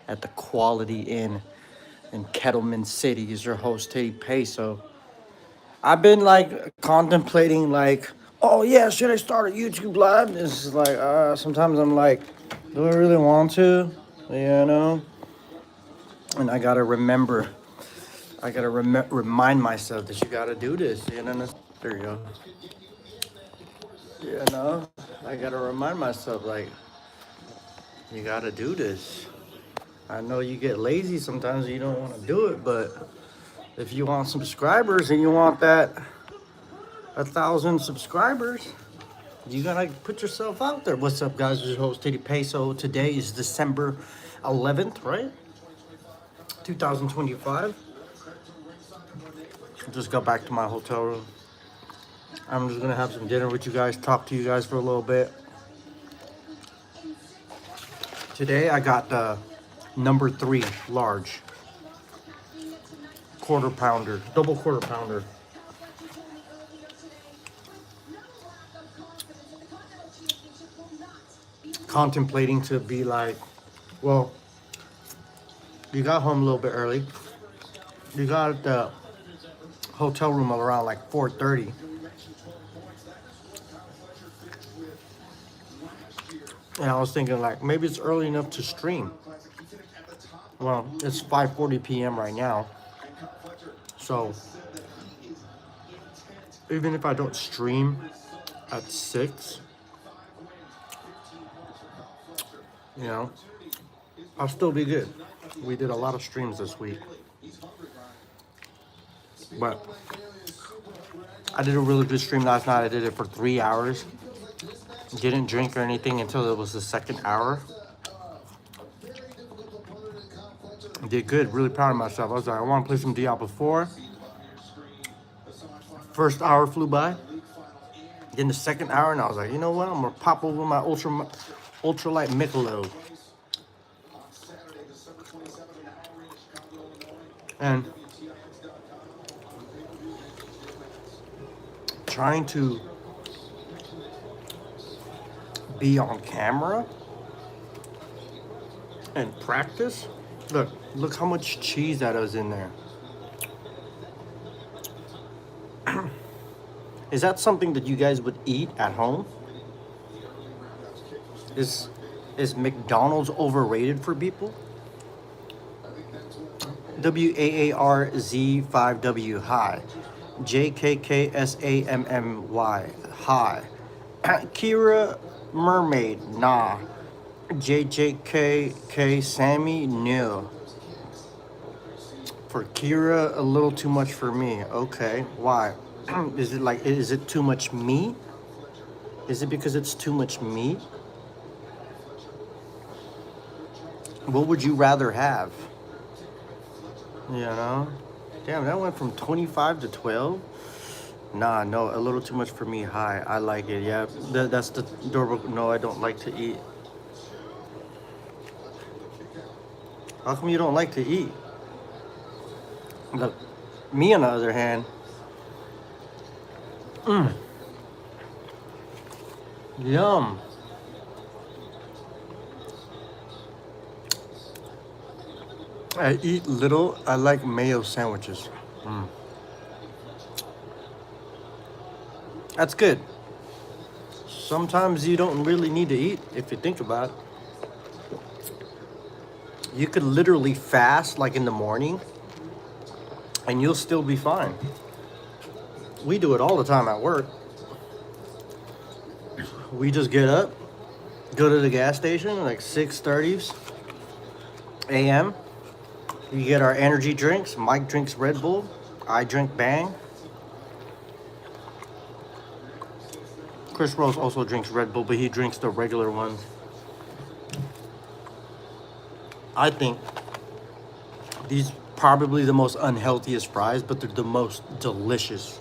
at the Quality Inn in Kettleman City. Is your host TeddyPESO. I've been like contemplating like, oh yeah, should I start a YouTube live? It's just like sometimes I'm like, do I really want to? You know? And I gotta remind myself that you gotta do this. You know? There you go. You know, I gotta remind myself like, you gotta do this. I know you get lazy sometimes and you don't want to do it, but if you want subscribers and you want that 1,000 subscribers, you gotta put yourself out there. What's up, guys? This is your host TeddyPESO. Today is December 11th, right? 2025. Just got back to my hotel room. I'm just gonna have some dinner with you guys, talk to you guys for a little bit. Today I got the number 3 large quarter pounder, double quarter pounder. Contemplating to be like, well, you got home a little bit early. You got at the hotel room around like 4:30. And I was thinking like, maybe it's early enough to stream. Well, it's 5:40 p.m. right now. So even if I don't stream at 6, you know, I'll still be good. We did a lot of streams this week. But I did a really good stream last night. I did it for 3 hours. Didn't drink or anything until it was the second hour. Did good. Really proud of myself. I was like, I want to play some Diablo 4. First hour flew by. Then the second hour, and I was like, you know what? I'm going to pop over my ultralight Michelob. And trying to be on camera and practice. Look how much cheese that is in there. Is that something that you guys would eat at home? Is McDonald's overrated for people? WAARZ5W, hi. JKKSAMMY, hi. Kira Mermaid, nah. JJKK Sammy, no. For Kira, a little too much for me. Okay, why? Is it too much meat? Is it because it's too much meat? What would you rather have? You know? Damn, that went from 25 to 12. Nah, no, a little too much for me. Hi, I like it. Yeah, that's the durable. No, I don't like to eat. How come you don't like to eat? Look, me on the other hand, yum. I eat little. I like mayo sandwiches. That's good. Sometimes you don't really need to eat if you think about it. You could literally fast like in the morning and you'll still be fine. We do it all the time at work. We just get up, go to the gas station like 6:30 a.m. You get our energy drinks. Mike drinks Red Bull. I drink Bang. Chris Rose also drinks Red Bull, but he drinks the regular ones. I think these probably the most unhealthiest fries, but they're the most delicious.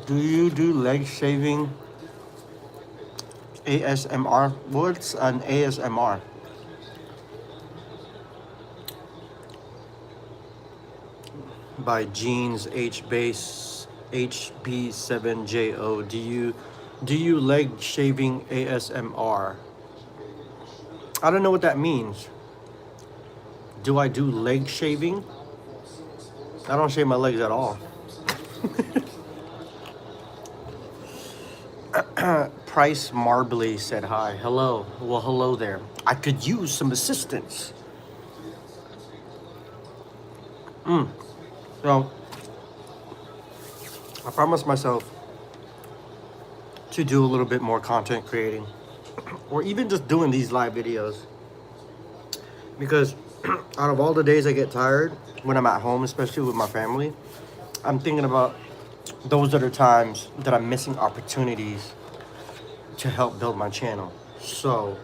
Do you do leg shaving ASMR? What's an ASMR? By Jeans HB7JO. Do you Do you leg shaving ASMR? I don't know what that means. Do I do leg shaving? I don't shave my legs at all. Price Marbley said hi. Hello. Well, hello there. I could use some assistance. So, I promised myself to do a little bit more content creating, or even just doing these live videos. Because out of all the days I get tired when I'm at home, especially with my family, I'm thinking about those other times that I'm missing opportunities to help build my channel. So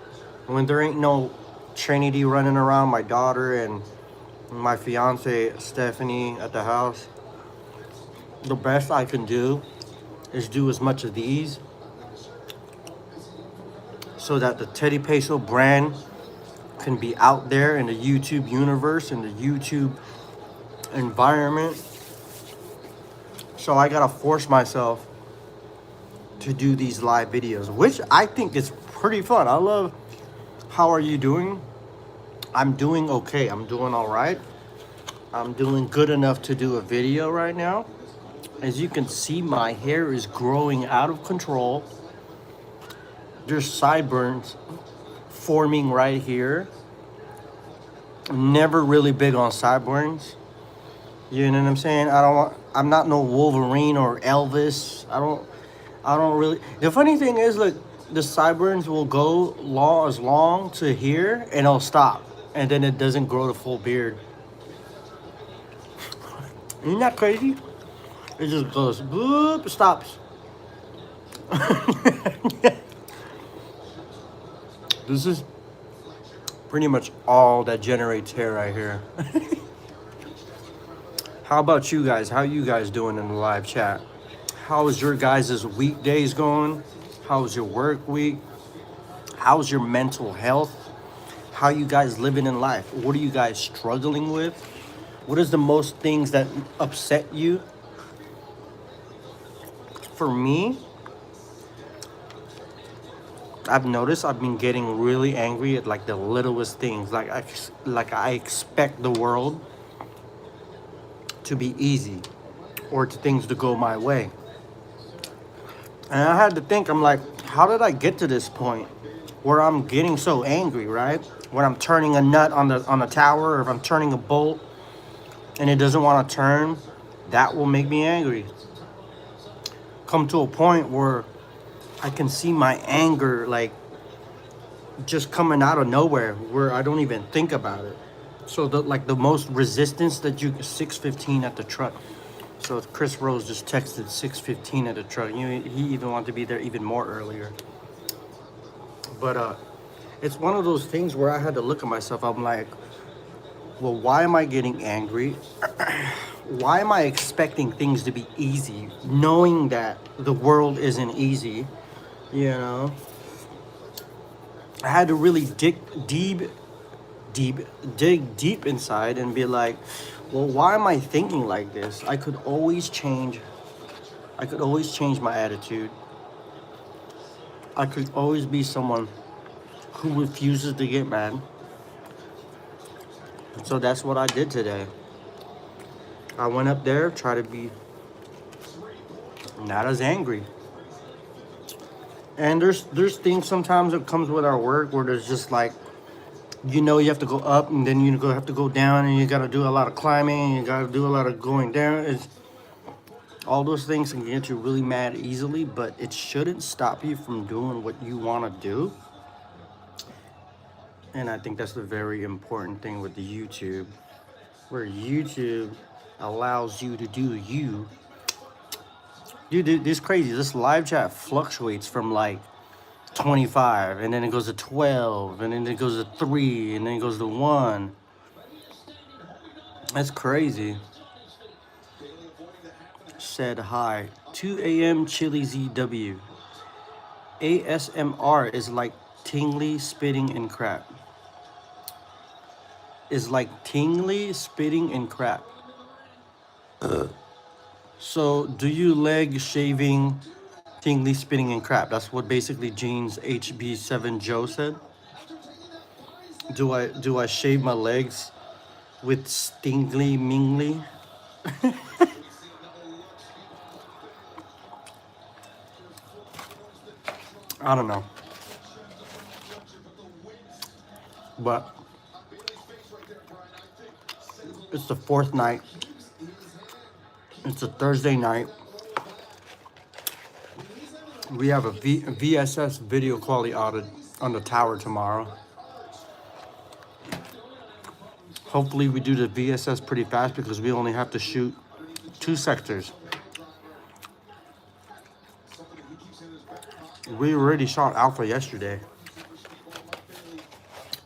when there ain't no Trinity running around, my daughter and my fiance Stephanie at the house, the best I can do is do as much of these so that the TeddyPESO brand can be out there in the YouTube universe, in the YouTube environment. So I gotta force myself to do these live videos, which I think is pretty fun. I love, how are you doing? I'm doing okay. I'm doing all right. I'm doing good enough to do a video right now. As you can see, my hair is growing out of control. There's sideburns forming right here. Never really big on sideburns. You know what I'm saying? I'm not no Wolverine or Elvis. I don't really. The funny thing is, like, the sideburns will go long to here and it'll stop. And then it doesn't grow the full beard. Isn't that crazy? It just goes, boop, stops. This is pretty much all that generates hair right here. How about you guys? How you guys doing in the live chat? How is your guys' weekdays going? How's your work week? How's your mental health? How you guys living in life? What are you guys struggling with? What is the most things that upset you? For me, I've noticed I've been getting really angry at like the littlest things. Like I expect the world to be easy or to things to go my way. And I had to think, I'm like, how did I get to this point where I'm getting so angry, right? When I'm turning a nut on the tower, or if I'm turning a bolt and it doesn't want to turn, that will make me angry. Come to a point where I can see my anger like just coming out of nowhere, where I don't even think about it. So the most resistance that 6:15 at the truck. So Chris Rose just texted 6:15 at the truck. He even wanted to be there even more earlier. But it's one of those things where I had to look at myself. I'm like, well, why am I getting angry? Why am I expecting things to be easy, knowing that the world isn't easy? You know, I had to really dig deep inside and be like, well, why am I thinking like this? I could always change my attitude. I could always be someone who refuses to get mad. So that's what I did today. I went up there, try to be not as angry. And there's things sometimes that comes with our work where there's just like, you have to go up and then have to go down, and you got to do a lot of climbing, and you got to do a lot of going down. All those things can get you really mad easily, but it shouldn't stop you from doing what you want to do. And I think that's the very important thing with the YouTube, where YouTube allows you to do you. Dude, this crazy. This live chat fluctuates from like 25, and then it goes to 12, and then it goes to 3, and then it goes to 1. That's crazy. Said hi. 2 a.m. Chili ZW. ASMR is like tingly spitting and crap. So, do you leg shaving Tingly, spinning, and crap. That's what basically Gene's HB7 Joe said. Do I shave my legs with stingly mingly? I don't know. But it's the fourth night. It's a Thursday night. We have a VSS video quality audit on the tower tomorrow. Hopefully we do the VSS pretty fast because we only have to shoot 2 sectors. We already shot Alpha yesterday.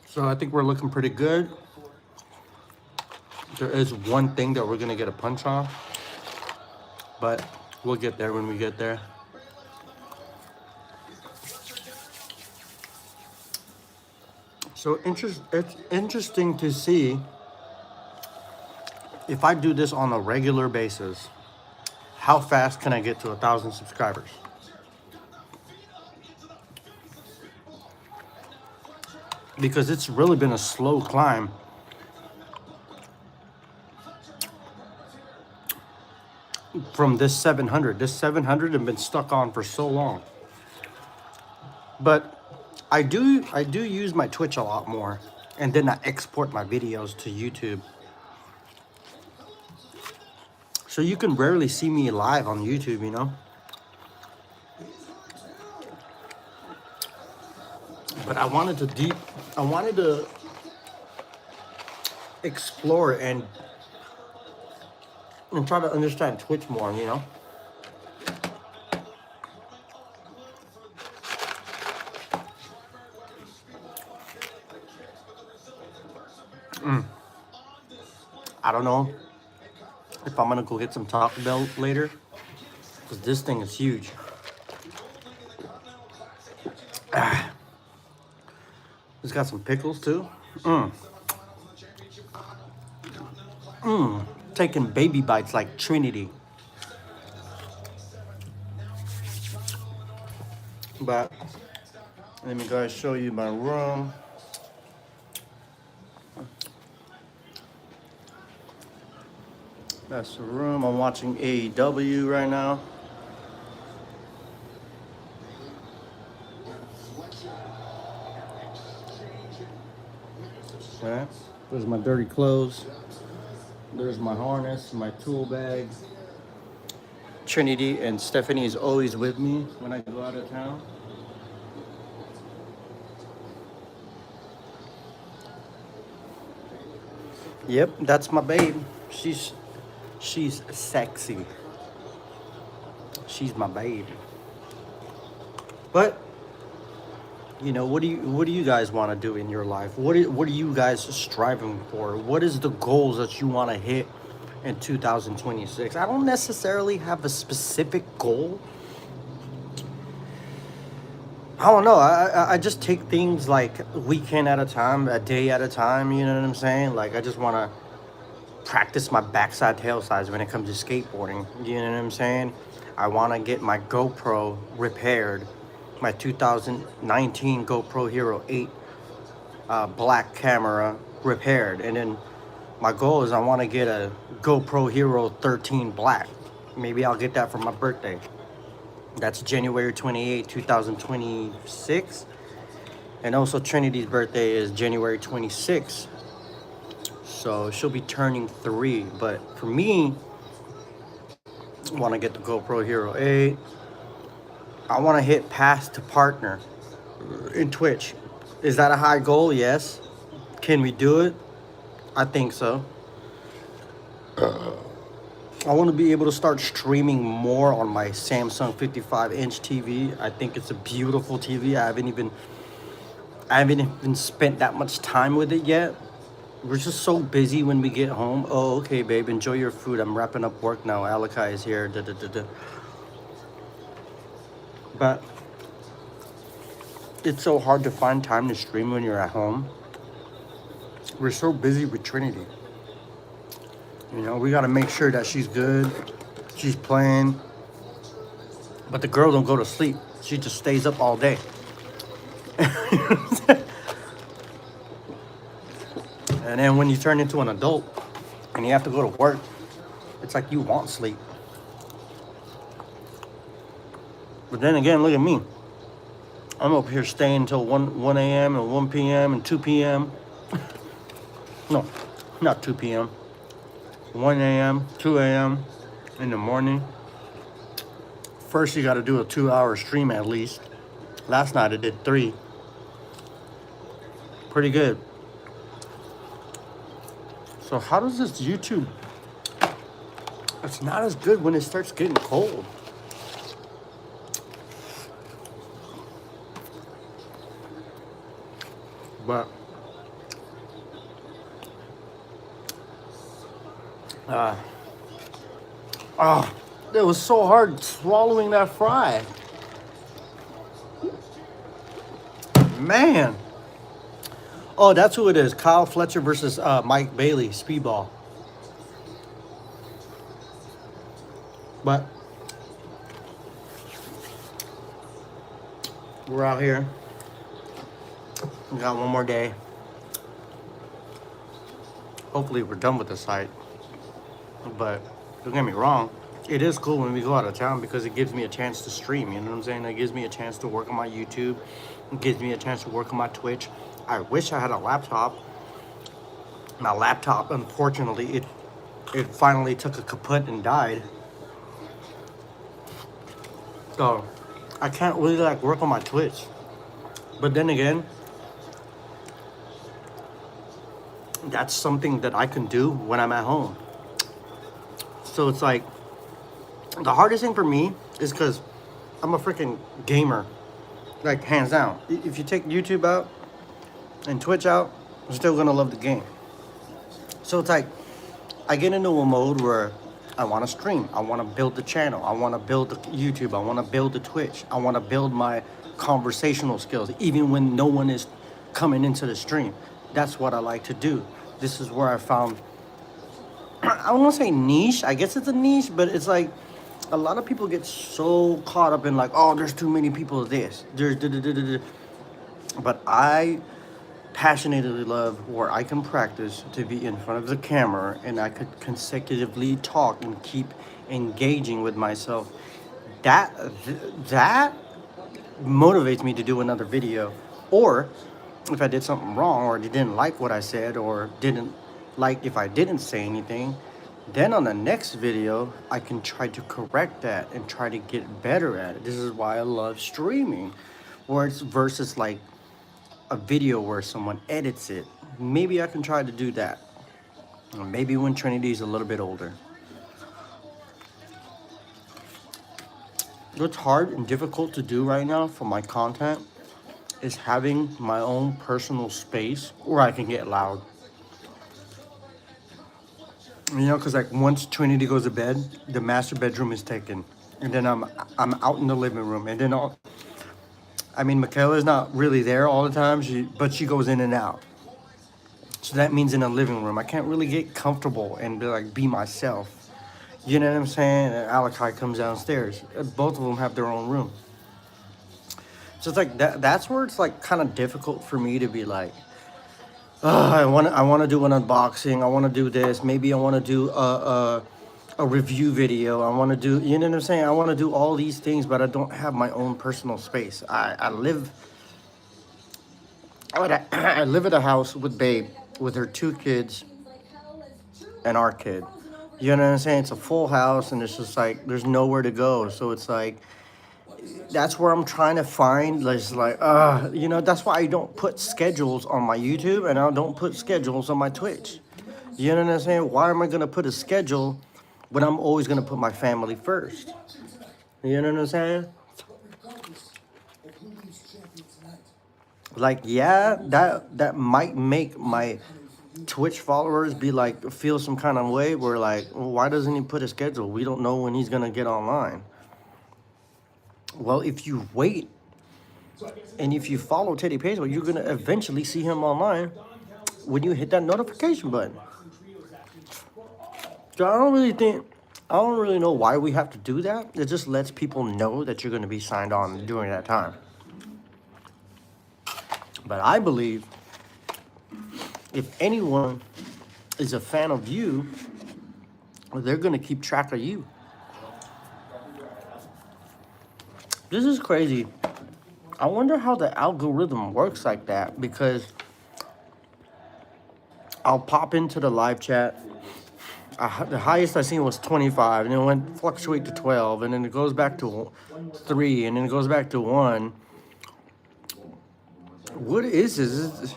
So I think we're looking pretty good. There is one thing that we're gonna get a punch on, but we'll get there when we get there. So it's interesting to see if I do this on a regular basis, how fast can I get to 1,000 subscribers? Because it's really been a slow climb. From this 700 have been stuck on for so long. But I do use my Twitch a lot more, and then I export my videos to YouTube. So you can rarely see me live on YouTube, you know? But I wanted to explore and try to understand Twitch more, you know? I don't know if I'm gonna go get some Taco Bell later, because this thing is huge. It's got some pickles too. Taking baby bites like Trinity. But let me go show you my room. That's the room. I'm watching AEW right now. Okay. There's my dirty clothes. There's my harness, my tool bag. Trinity and Stephanie is always with me when I go out of town. Yep, that's my babe. She's sexy. She's my babe. But you know, what do you guys want to do in your life? What are you guys striving for? What is the goals that you want to hit in 2026? I don't necessarily have a specific goal. I don't know. I just take things like a weekend at a time, a day at a time. You know what I'm saying? Like I just want to practice my backside tail sides when it comes to skateboarding. You know what I'm saying? I want to get my GoPro repaired. My 2019 GoPro Hero 8 black camera repaired, and then my goal is I want to get a GoPro Hero 13 black. Maybe I'll get that for my birthday. That's January 28, 2026, and also Trinity's birthday is January 26, so she'll be turning 3. But for me, I want to get the GoPro Hero 8. I want to hit path to partner in Twitch. Is that a high goal? Yes. Can we do it? I think so. I want to be able to start streaming more on my Samsung 55-inch TV. I think it's a beautiful TV. I haven't even spent that much time with it yet. We're just so busy when we get home. Oh, okay, babe. Enjoy your food. I'm wrapping up work now. Alakai is here. But it's so hard to find time to stream when you're at home. We're so busy with Trinity. You know, we got to make sure that she's good. She's playing. But the girl don't go to sleep. She just stays up all day. And then when you turn into an adult and you have to go to work, it's like you want sleep. But then again, look at me. I'm up here staying until 1 a.m. and 1 p.m. and 2 p.m. No, not 2 p.m. 1 a.m., 2 a.m. in the morning. First, you got to do a 2-hour stream at least. Last night I did 3. Pretty good. So how does this YouTube? It's not as good when it starts getting cold. But it was so hard swallowing that fry. Man. Oh, that's who it is. Kyle Fletcher versus Mike Bailey, speedball. But we're out here. We got one more day. Hopefully we're done with the site. But don't get me wrong, it is cool when we go out of town because it gives me a chance to stream, you know what I'm saying? It gives me a chance to work on my YouTube. It gives me a chance to work on my Twitch. I wish I had a laptop. My laptop, unfortunately, it finally took a kaput and died. So I can't really like work on my Twitch. But then again, that's something that I can do when I'm at home. So it's like, the hardest thing for me is because I'm a freaking gamer, like hands down. If you take YouTube out and Twitch out, I'm still gonna love the game. So it's like, I get into a mode where I wanna stream, I wanna build the channel, I wanna build the YouTube, I wanna build the Twitch, I wanna build my conversational skills, even when no one is coming into the stream. That's what I like to do. This is where I found, I don't want to say niche. I guess it's a niche, but it's like a lot of people get so caught up in like, oh, there's too many people of this. There's But I passionately love where I can practice to be in front of the camera and I could consecutively talk and keep engaging with myself. That motivates me to do another video. Or if I did something wrong or they didn't like what I said or didn't like if I didn't say anything, then on the next video I can try to correct that and try to get better at it. This is why I love streaming, where it's versus like a video where someone edits it. Maybe I can try to do that, maybe when Trinity's a little bit older. What's hard and difficult to do right now for my content is having my own personal space where I can get loud. You know, because like once Trinity goes to bed, the master bedroom is taken, and then I'm out in the living room, and then Michaela's not really there all the time, but she goes in and out. So that means in the living room, I can't really get comfortable and be myself. You know what I'm saying? And Alakai comes downstairs. Both of them have their own room. So it's like that's where it's like kind of difficult for me to be like, I want to do an unboxing. I want to do this. Maybe I want to do a review video. I want to do, you know what I'm saying? I want to do all these things, but I don't have my own personal space. I live at a house with Babe, with her 2 kids and our kid. You know what I'm saying? It's a full house, and it's just like there's nowhere to go. So it's like, that's where I'm trying to find, that's why I don't put schedules on my YouTube and I don't put schedules on my Twitch. You know what I'm saying? Why am I going to put a schedule when I'm always going to put my family first? You know what I'm saying? Like, yeah, that might make my Twitch followers be like, feel some kind of way where like, well, why doesn't he put a schedule? We don't know when he's going to get online. Well, if you wait and if you follow TeddyPESO, you're going to eventually see him online when you hit that notification button. So I don't really think I don't really know why we have to do that. It just lets people know that you're going to be signed on during that time. But I believe if anyone is a fan of you, they're going to keep track of you. This is crazy. I wonder how the algorithm works like that, because I'll pop into the live chat. The highest I seen was 25, and then it went fluctuate to 12, and then it goes back to 3, and then it goes back to 1. What is this?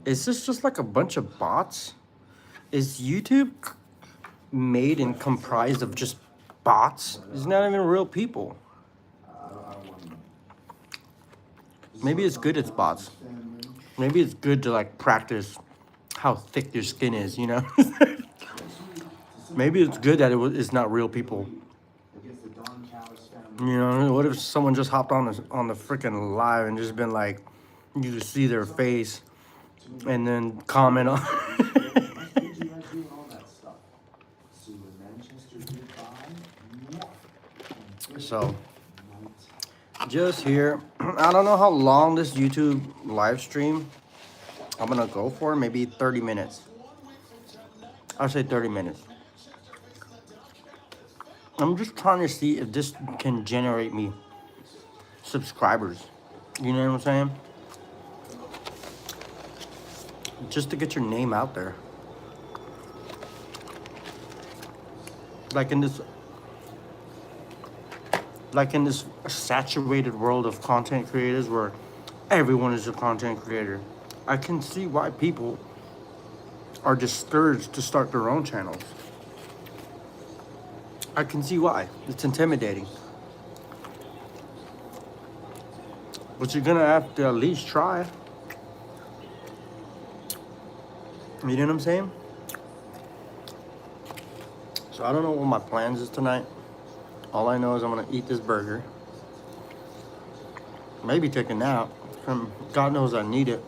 Is this just like a bunch of bots? Is YouTube made and comprised of just bots? It's not even real people. Maybe it's good it's bots. Maybe it's good to like practice how thick your skin is, you know? Maybe it's good that it's not real people. You know, what if someone just hopped on the freaking live and just been like, you just see their face and then comment on. So, just here. I don't know how long this YouTube live stream I'm gonna go for. Maybe 30 minutes. I'll say 30 minutes. I'm just trying to see if this can generate me subscribers. You know what I'm saying? Just to get your name out there. Like in this saturated world of content creators where everyone is a content creator, I can see why people are discouraged to start their own channels. I can see why. It's intimidating. But you're gonna have to at least try. You know what I'm saying? So I don't know what my plans is tonight. All I know is I'm gonna eat this burger. Maybe take a nap. God knows I need it.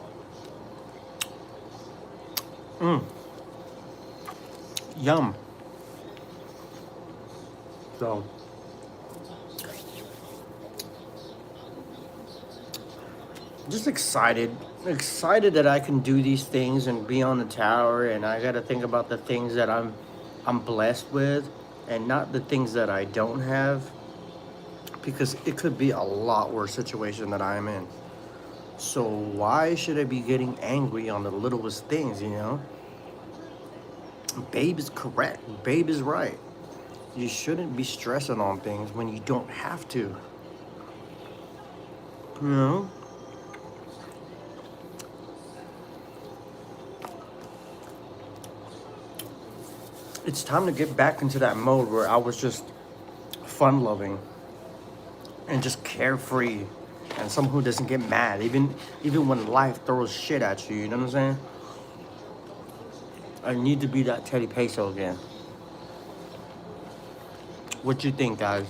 Yum. So, just excited that I can do these things and be on the tower, and I got to think about the things that I'm blessed with and not the things that I don't have, because it could be a lot worse situation that I am in. So why should I be getting angry on the littlest things, you know? Babe is correct. Babe is right. You shouldn't be stressing on things when you don't have to. You know? It's time to get back into that mode where I was just fun-loving and just carefree and someone who doesn't get mad, even when life throws shit at you, you know what I'm saying? I need to be that TeddyPESO again. What you think, guys?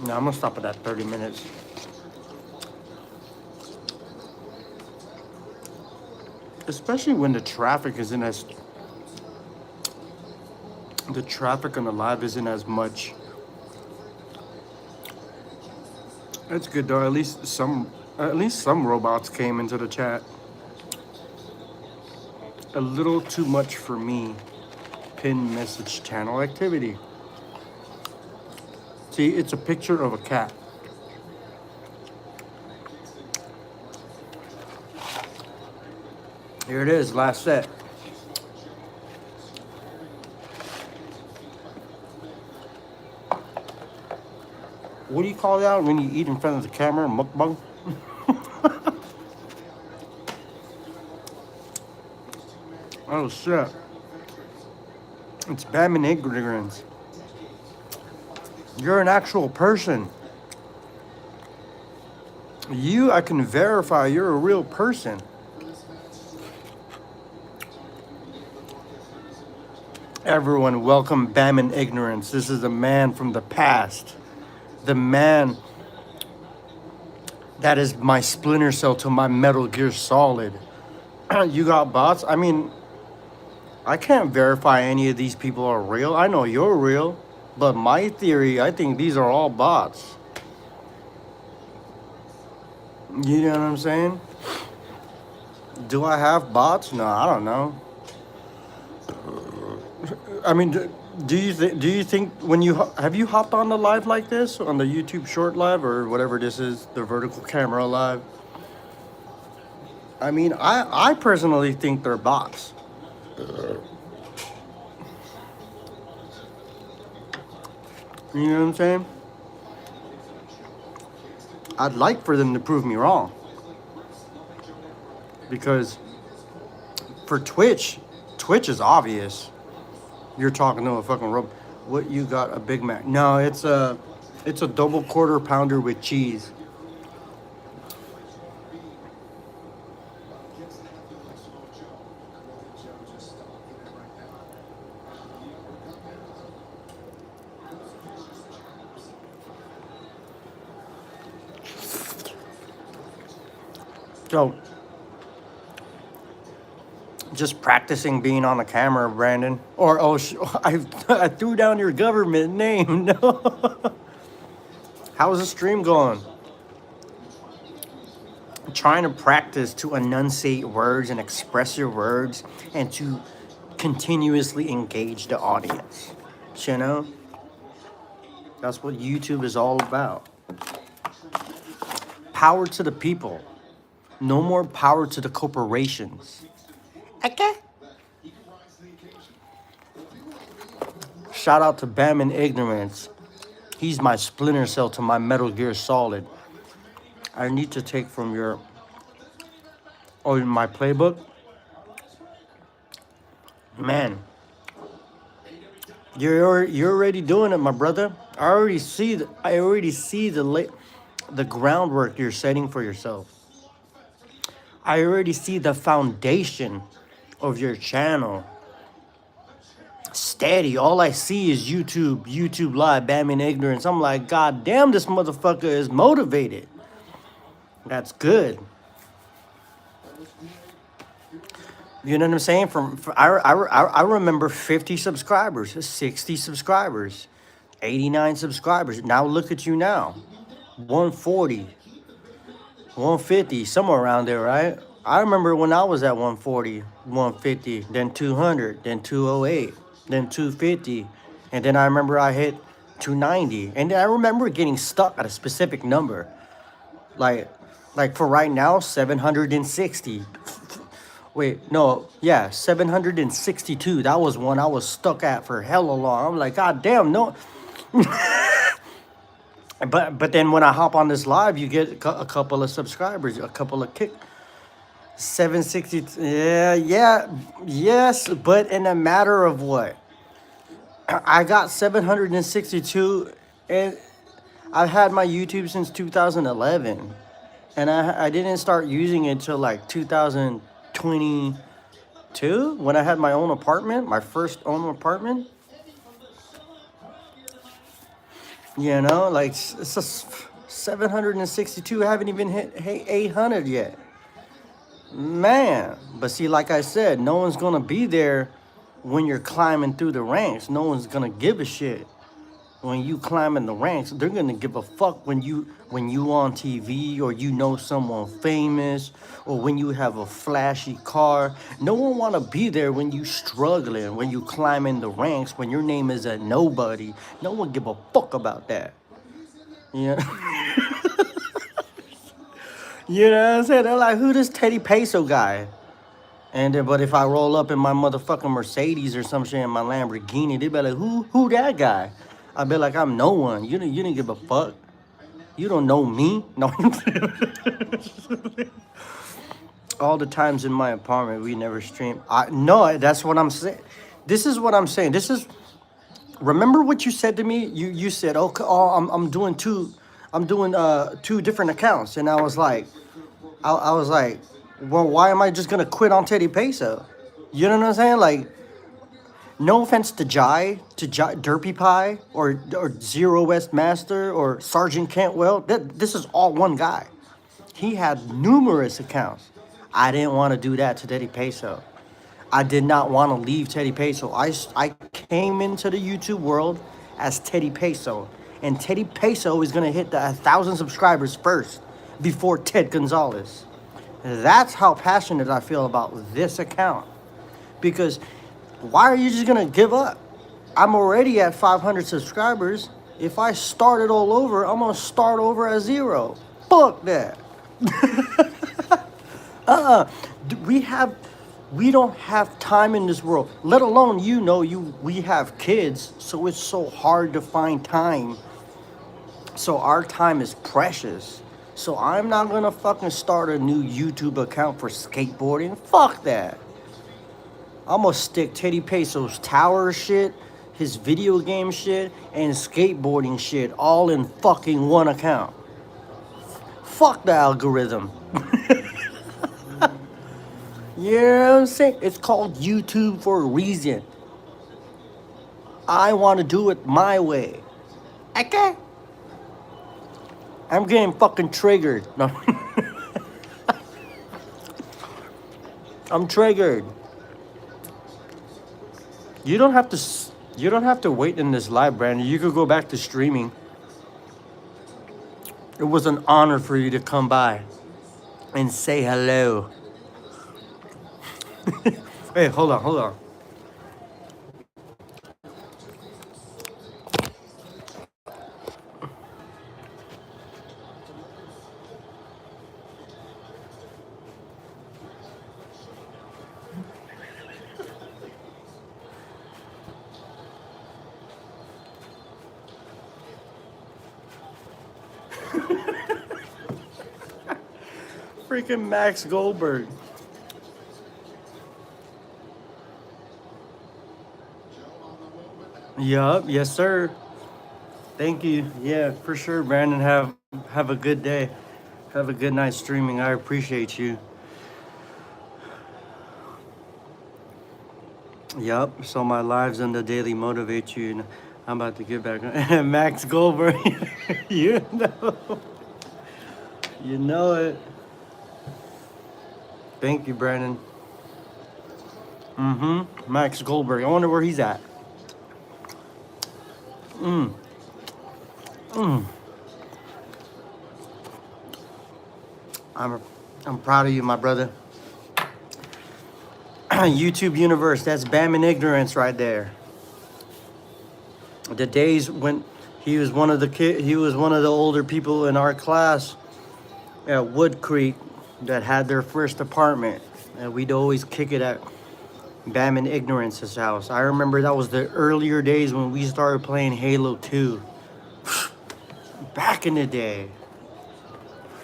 Now I'm gonna stop at that 30 minutes. Especially when the traffic isn't as... The traffic on the live isn't as much. That's good though. At least some robots came into the chat. A little too much for me. Pin message channel activity. See, it's a picture of a cat. Here it is, last set. What do you call that when you eat in front of the camera? Mukbang? Oh shit. It's Batman ignorance. You're an actual person. I can verify you're a real person. Everyone, welcome Batman ignorance. This is a man from the past. The man that is my Splinter Cell to my Metal Gear Solid. You got bots. I mean, I can't verify any of these people are real. I know you're real, but my theory, I think these are all bots. You know what I'm saying? Do I have bots? No, I don't know. I mean, do you think when have you hopped on the live like this on the YouTube short live or whatever this is, the vertical camera live? I mean, I personally think they're bots. You know what I'm saying? I'd like for them to prove me wrong. Because for Twitch is obvious. You're talking to a fucking robot. What you got? A Big Mac? No, it's a double quarter pounder with cheese. So, just practicing being on the camera, Brandon. Or I threw down your government name. No. How's the stream going? Trying to practice to enunciate words and express your words and to continuously engage the audience. You know? That's what YouTube is all about. Power to the people. No more power to the corporations. Okay. Shout out to Bam and Ignorance. He's my Splinter Cell to my Metal Gear Solid. I need to take from your... Oh, in my playbook? Man. You're already doing it, my brother. I already see the groundwork you're setting for yourself. I already see the foundation of your channel. Steady. All I see is YouTube Live, Bam and Ignorance. I'm like, God damn, this motherfucker is motivated. That's good. You know what I'm saying? I remember 50 subscribers, 60 subscribers, 89 subscribers. Now look at you now. 140, 150, somewhere around there, right? I remember when I was at 140, 150, then 200, then 208, then 250. And then I remember I hit 290. And then I remember getting stuck at a specific number. Like for right now, 760. Wait, no, yeah, 762. That was one I was stuck at for hella long. I'm like, God damn, no. But then when I hop on this live, you get a couple of subscribers, a couple of 760. Yeah, yes, but in a matter of what? I got 762, and I've had my YouTube since 2011, and I didn't start using it till like 2022 when I had my own apartment, my first own apartment. You know, like it's a 762. I haven't even hit 800 yet. Man, but see, like I said, no one's gonna be there when you're climbing through the ranks. No one's gonna give a shit when you climbing the ranks. They're gonna give a fuck when you on TV, or you know someone famous, or when you have a flashy car. No one wanna be there when you struggling, when you climbing the ranks, when your name is a nobody. No one give a fuck about that. Yeah. You know what I'm saying? They're like, who this TeddyPESO guy? And then, but if I roll up in my motherfucking Mercedes or some shit in my Lamborghini, they be like, who that guy? I be like, I'm no one. You didn't give a fuck. You don't know me. No. All the times in my apartment, we never stream. No, that's what I'm saying. This is what I'm saying. Remember what you said to me? You said, okay, I'm doing two different accounts. And I was like, well, why am I just gonna quit on TeddyPESO? You know what I'm saying? Like, no offense to Derpy Pie, or Zero West Master, or Sergeant Cantwell. This is all one guy. He had numerous accounts. I didn't want to do that to TeddyPESO. I did not want to leave TeddyPESO. I came into the YouTube world as TeddyPESO. And TeddyPESO is going to hit the 1,000 subscribers first before Ted Gonzalez. That's how passionate I feel about this account. Because why are you just going to give up? I'm already at 500 subscribers. If I start it all over, I'm going to start over at 0. Fuck that. We have, we don't have time in this world, let alone, we have kids, so it's so hard to find time. So our time is precious. So I'm not gonna fucking start a new YouTube account for skateboarding. Fuck that. I'm gonna stick TeddyPESO's tower shit, his video game shit, and skateboarding shit all in fucking one account. Fuck the algorithm. You know what I'm saying? It's called YouTube for a reason. I want to do it my way. Okay? I'm getting fucking triggered. No. I'm triggered. You don't have to wait in this live, Brandon. You could go back to streaming. It was an honor for you to come by and say hello. Hey, hold on. Freaking Max Goldberg. Yup, yes sir. Thank you. Yeah, for sure, Brandon. Have a good day. Have a good night streaming. I appreciate you. Yup. So my lives on the daily motivate you, and I'm about to get back on. Max Goldberg. you know, you know it. Thank you, Brandon. Max Goldberg. I wonder where he's at. I'm proud of you, my brother. YouTube universe, that's Bam and ignorance right there. The days when he was one of the older people in our class at Wood Creek that had their first apartment, and we'd always kick it at Bam and Ignorance's house. I remember that was the earlier days when we started playing Halo 2. Back in the day,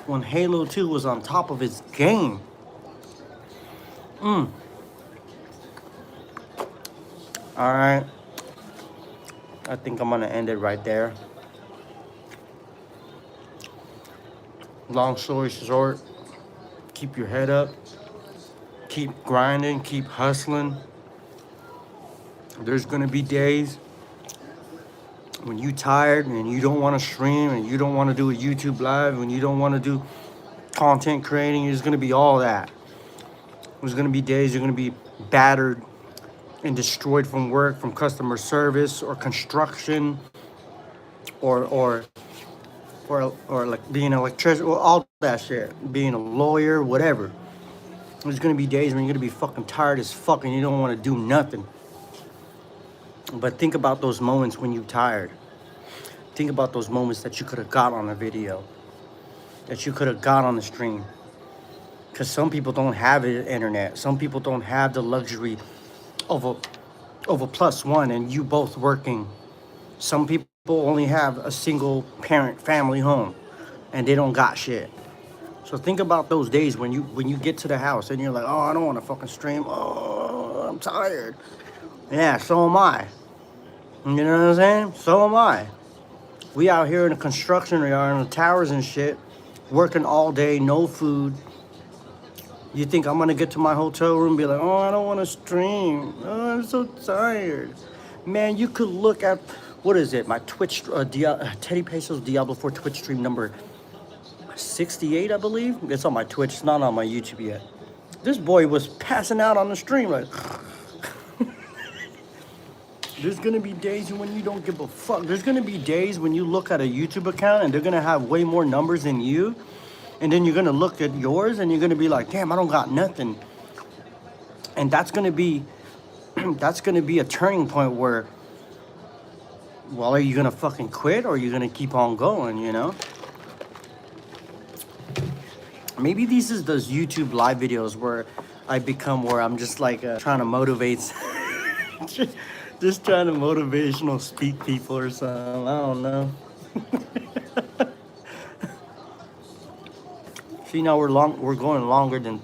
when Halo 2 was on top of its game. All right. I think I'm gonna end it right there. Long story short, keep your head up. Keep grinding, keep hustling. There's gonna be days when you tired and you don't want to stream and you don't want to do a YouTube live, when you don't want to do content creating. There's gonna be all that. There's gonna be days you're gonna be battered and destroyed from work, from customer service or construction, or like being an electrician, or all that shit, being a lawyer, whatever. There's gonna be days when you're gonna be fucking tired as fuck and you don't want to do nothing. But think about those moments when you're tired. Think about those moments that you could have got on a video, that you could have got on the stream. Because some people don't have the internet. Some people don't have the luxury of a plus one and you both working. Some people only have a single parent family home and they don't got shit. So think about those days when you get to the house and you're like, oh, I don't want to fucking stream. Oh, I'm tired. Yeah, so am I. You know what I'm saying? So am I. We out here in the construction yard, in the towers and shit, working all day, no food. You think I'm gonna get to my hotel room and be like, oh, I don't want to stream. Oh, I'm so tired. Man, you could look at, what is it? My Twitch, TeddyPESO's Diablo 4 Twitch stream number 68, I believe. It's on my Twitch. It's not on my YouTube yet. This boy was passing out on the stream like. There's gonna be days when you don't give a fuck. There's gonna be days when you look at a YouTube account and they're gonna have way more numbers than you, and then you're gonna look at yours and you're gonna be like, damn, I don't got nothing. And that's gonna be that's gonna be a turning point where, well, are you gonna fucking quit or are you gonna keep on going, you know? Maybe these is those YouTube live videos where I become where I'm just like trying to motivate, just trying to motivational speak people or something. I don't know. See, now we're going longer than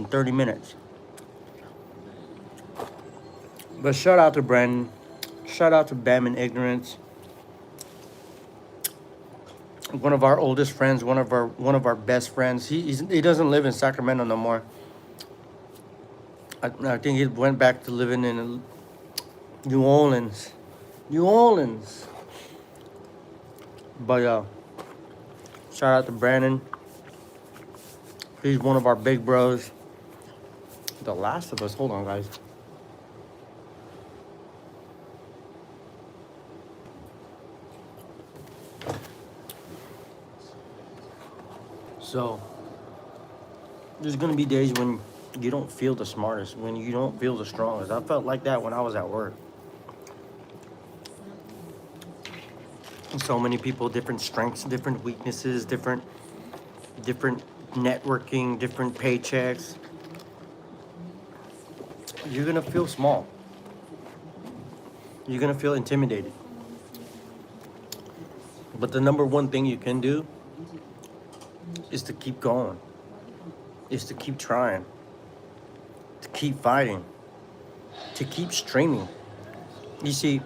30 minutes. But shout out to Brandon. Shout out to Bam and Ignorance. One of our oldest friends, one of our best friends. He doesn't live in Sacramento no more. I think he went back to living in New Orleans. New Orleans. But shout out to Brandon. He's one of our big bros. The Last of Us. Hold on, guys. So, there's gonna be days when you don't feel the smartest, when you don't feel the strongest. I felt like that when I was at work. So many people, different strengths, different weaknesses, different networking, different paychecks. You're gonna feel small. You're gonna feel intimidated. But the number one thing you can do is to keep going, is to keep trying, to keep fighting, to keep streaming. You see,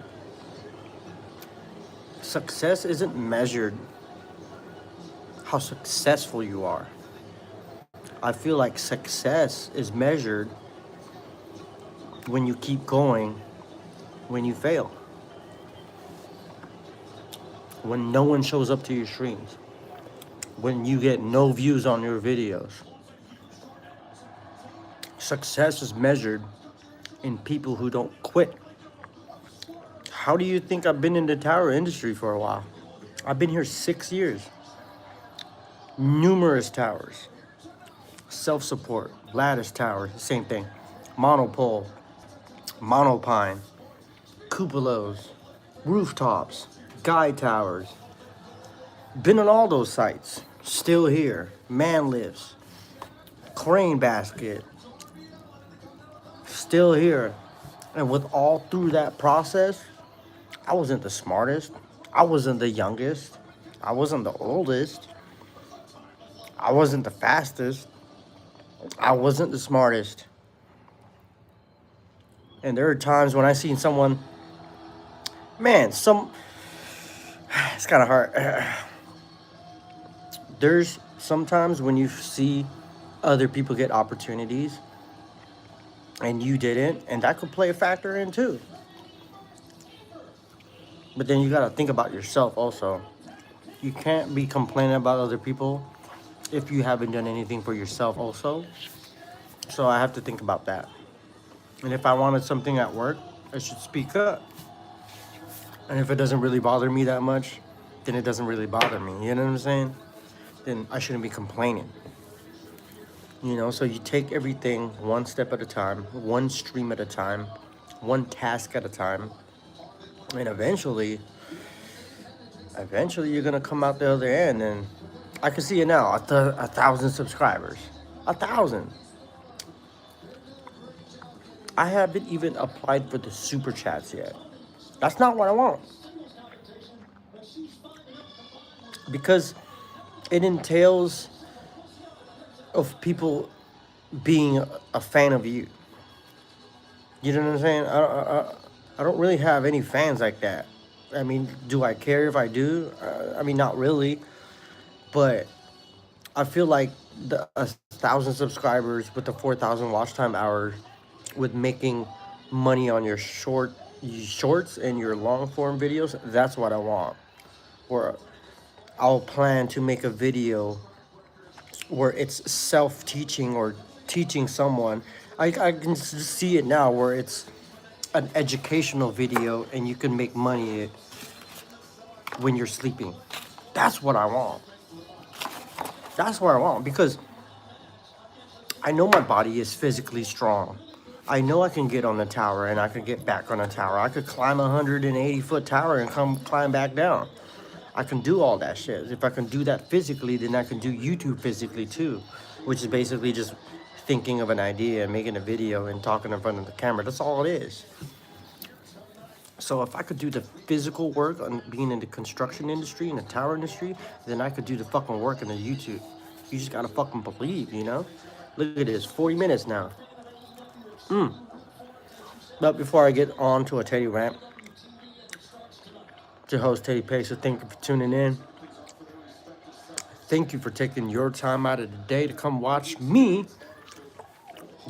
success isn't measured how successful you are. I feel like success is measured when you keep going, when you fail, when no one shows up to your streams, when you get no views on your videos. Success is measured in people who don't quit. How do you think I've been in the tower industry for a while? I've been here 6 years. Numerous towers. Self-support, lattice tower, same thing. Monopole, monopine, cupolas, rooftops, guide towers. Been on all those sites. Still here. Man lifts, crane basket. Still here. And with all through that process, I wasn't the smartest. I wasn't the youngest. I wasn't the oldest. I wasn't the fastest. I wasn't the smartest. And there are times when I seen someone, man, it's kind of hard. There's sometimes when you see other people get opportunities and you didn't, and that could play a factor in too. But then you gotta think about yourself also. You can't be complaining about other people if you haven't done anything for yourself also. So I have to think about that. And if I wanted something at work, I should speak up. And if it doesn't really bother me that much, then it doesn't really bother me. You know what I'm saying? Then I shouldn't be complaining. You know, so you take everything one step at a time, one stream at a time, one task at a time. And eventually you're gonna come out the other end, and I can see it now. 1,000 subscribers, 1,000. I haven't even applied for the super chats yet. That's not what I want, because it entails of people being a fan of you. You know what I'm saying? I don't really have any fans like that. I mean, do I care if I do? I mean, not really. But I feel like the 1,000 subscribers with the 4,000 watch time hours, with making money on your shorts and your long form videos, that's what I want. Or I'll plan to make a video where it's self-teaching or teaching someone. I can see it now where it's an educational video and you can make money when you're sleeping. That's what I want. That's what I want because I know my body is physically strong. I know I can get on the tower and I can get back on the tower. I could climb a 180-foot tower and come climb back down. I can do all that shit. If I can do that physically, then I can do YouTube physically too, which is basically just thinking of an idea and making a video and talking in front of the camera. That's all it is. So if I could do the physical work on being in the construction industry, in the tower industry, then I could do the fucking work in the YouTube. You just gotta fucking believe, you know? Look at this, 40 minutes now. But before I get on to a Teddy rant, it's your host TeddyPESO. Thank you for tuning in. Thank you for taking your time out of the day to come watch me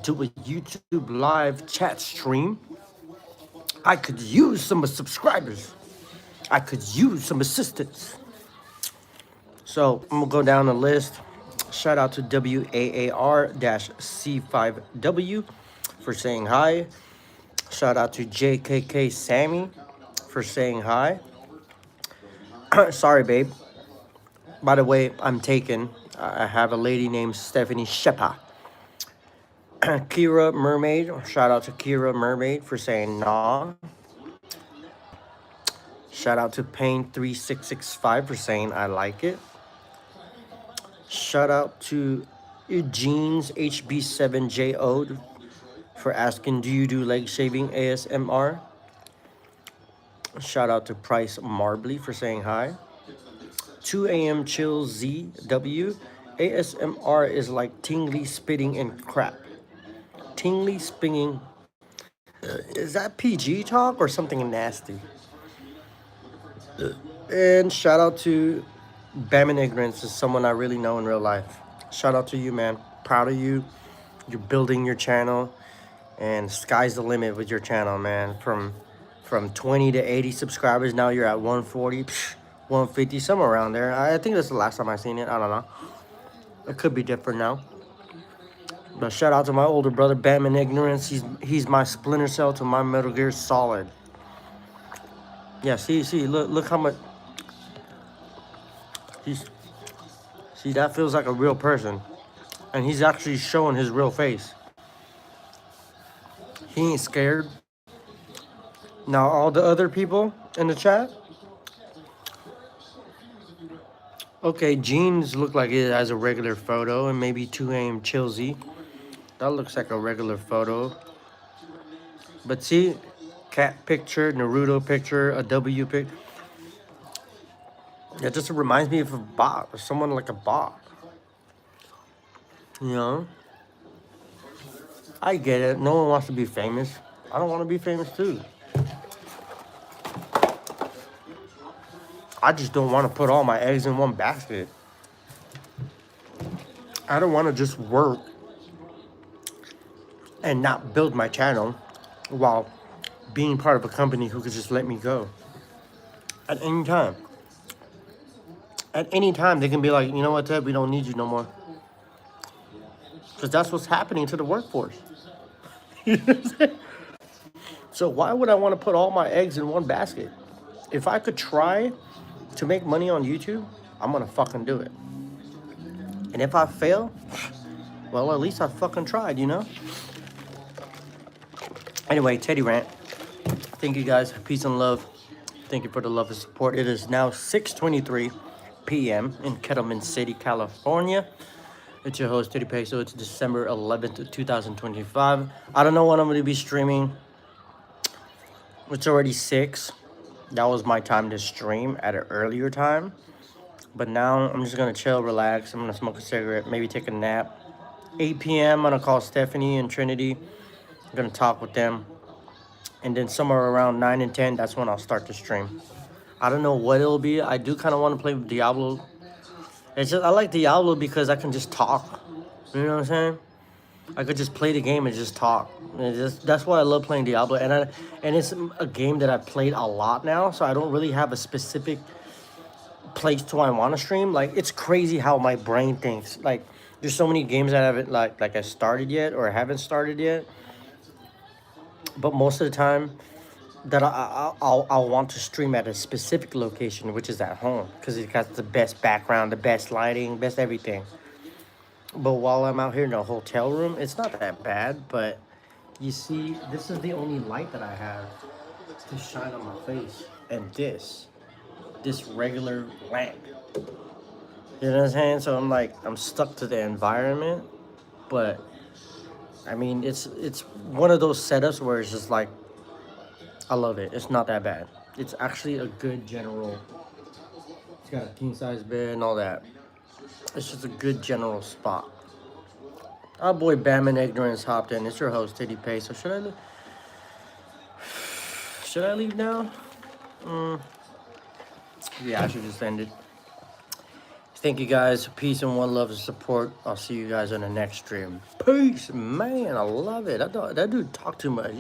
do a YouTube live chat stream. I could use some subscribers. I could use some assistance. So I'm gonna go down the list. Shout out to WAAR-C5W for saying hi. Shout out to JKK Sammy for saying hi. Sorry, babe. By the way, I'm taken. I have a lady named Stephanie Shepa. Kira Mermaid. Shout out to Kira Mermaid for saying nah. Shout out to Pain3665 for saying I like it. Shout out to Eugene's HB7JO for asking, do you do leg shaving ASMR? Shout out to Price Marbley for saying hi. 2 a.m. Chill ZW. ASMR is like tingly spitting and crap. Tingly spinning. Is that PG talk or something nasty? And shout out to Bam and Ignorance, is someone I really know in real life. Shout out to you, man. Proud of you. You're building your channel, and sky's the limit with your channel, man. From 20 to 80 subscribers, now you're at 140, 150, somewhere around there. I think that's the last time I seen it. I don't know. It could be different now. But shout out to my older brother, Bam and Ignorance. He's my Splinter Cell to my Metal Gear Solid. Yeah, see, look how much. See, that feels like a real person. And he's actually showing his real face. He ain't scared. Now, all the other people in the chat. Okay, Jeans look like it has a regular photo. And maybe 2 a.m. Chillsy. That looks like a regular photo. But see, cat picture, Naruto picture, a W picture. It just reminds me of a bot, or someone like a bot. You know? I get it. No one wants to be famous. I don't want to be famous too. I just don't want to put all my eggs in one basket. I don't want to just work and not build my channel while being part of a company who could just let me go at any time. At any time, they can be like, you know what, Ted, we don't need you no more. Because that's what's happening to the workforce. So why would I want to put all my eggs in one basket? If I could try to make money on YouTube, I'm going to fucking do it. And if I fail, well, at least I fucking tried, you know? Anyway, Teddy rant. Thank you guys. Peace and love. Thank you for the love and support. It is now 6:23 p.m. in Kettleman City, California. It's your host, TeddyPESO. It's December 11th, 2025. I don't know when I'm going to be streaming. It's already 6. That was my time to stream at an earlier time. But now I'm just going to chill, relax. I'm going to smoke a cigarette, maybe take a nap. 8 p.m., I'm going to call Stephanie and Trinity. I'm going to talk with them. And then somewhere around 9 and 10, that's when I'll start to stream. I don't know what it'll be. I do kind of want to play with Diablo. It's just, I like Diablo because I can just talk. You know what I'm saying? I could just play the game and just talk. That's why I love playing Diablo. And it's a game that I've played a lot now, so I don't really have a specific place to I want to stream. Like, it's crazy how my brain thinks. Like, There's so many games that I haven't like I started yet or haven't started yet. But most of the time that I'll want to stream at a specific location, which is at home, because it got the best background, the best lighting, best everything. But while I'm out here in a hotel room, it's not that bad. But you see, this is the only light that I have to shine on my face, and this regular lamp. You know what I'm saying? So I'm like, I'm stuck to the environment, but I mean, it's one of those setups where it's just like, I love it. It's not that bad. It's actually a good general. It's got a king size bed and all that. It's just a good general spot. Our boy Bam and Ignorance hopped in. It's your host TeddyPESO. Should I leave now? Yeah, I should just end it. Thank you guys. Peace and one love and support. I'll see you guys on the next stream. Peace, man. I love it. That dude talk too much.